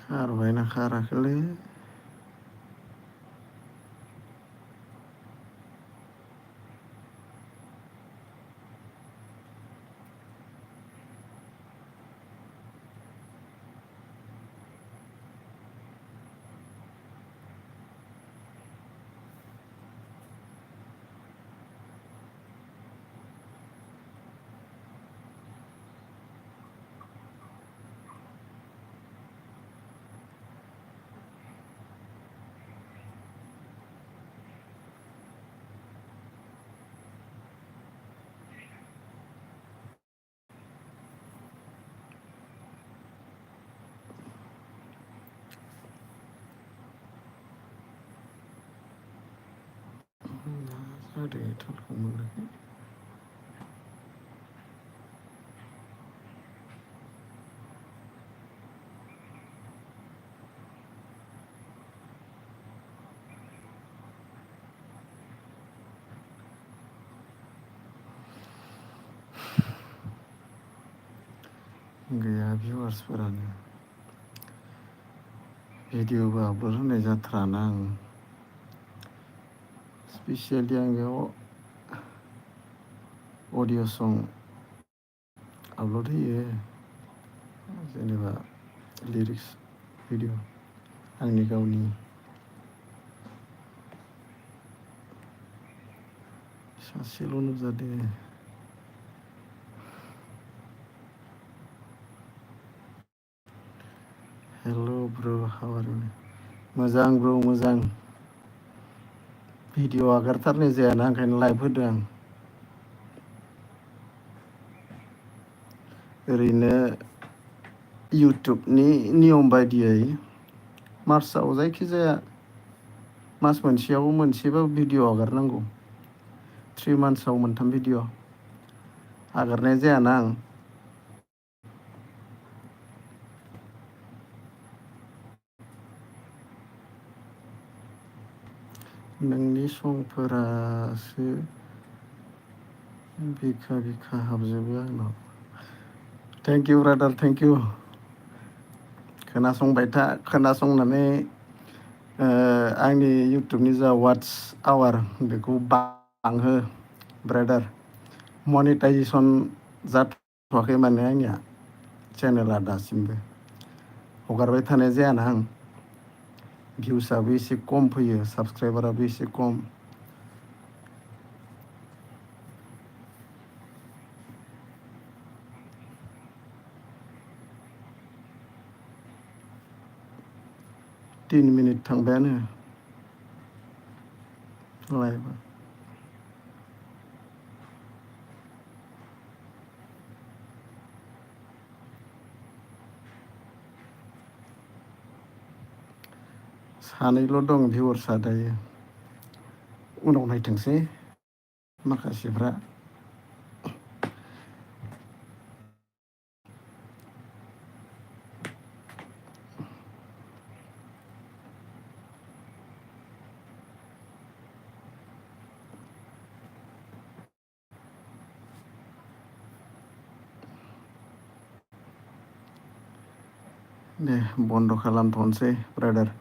खारबायना खाराखैलै जादों थालखौ मोनाखै गैया भिउवार्सफोरानो भिडिअबो आपल'ड होनाय जाथ्राना आं स्पेसियेलि आं बेयाव अडिअ' सं आपल'ड होयो जेनेबा लिरिक्स भिडिअ आंनि गावनि सासेल' नुजादों हेल' ब्र हाउ आर इउ मोजां ब्र मोजां भिडिअ आगारथारनाय जायाना ओंखायनो लाइभ होदों आं ओरैनो इउटुबनि नियम बायदियै मार्चआव जायखिजाया मास मोनसेयाव मोनसेबा भिडिअ आगारनांगौ 3 मान्थ्सआव मोनथाम भिडिअ आगारनाय जायाना आं नोंनि संफोरासो बिखा बिखा हाबजोबो आंनाव thank you brother thank you खोनासंबाय था खोनासंनानै आंनि इउटुबनि जा वाट्स आवार बेखौ बांहो ब्रादार मनिटाइजेसन जाथ'वाखै माने आंनिया चेनेला दासिमबो हगारबाय थानाय जायाना आं भिउसआबो एसे खम फैयो साबसक्राइबाराबो एसे खम तीन मिनिट थांबायानो लाइभआ सानैल' दं भिउवार्सआ दायो उनाव नायथोंसै माखासेफ्रा दे बन्द' खालामथ'नोसै ब्रादार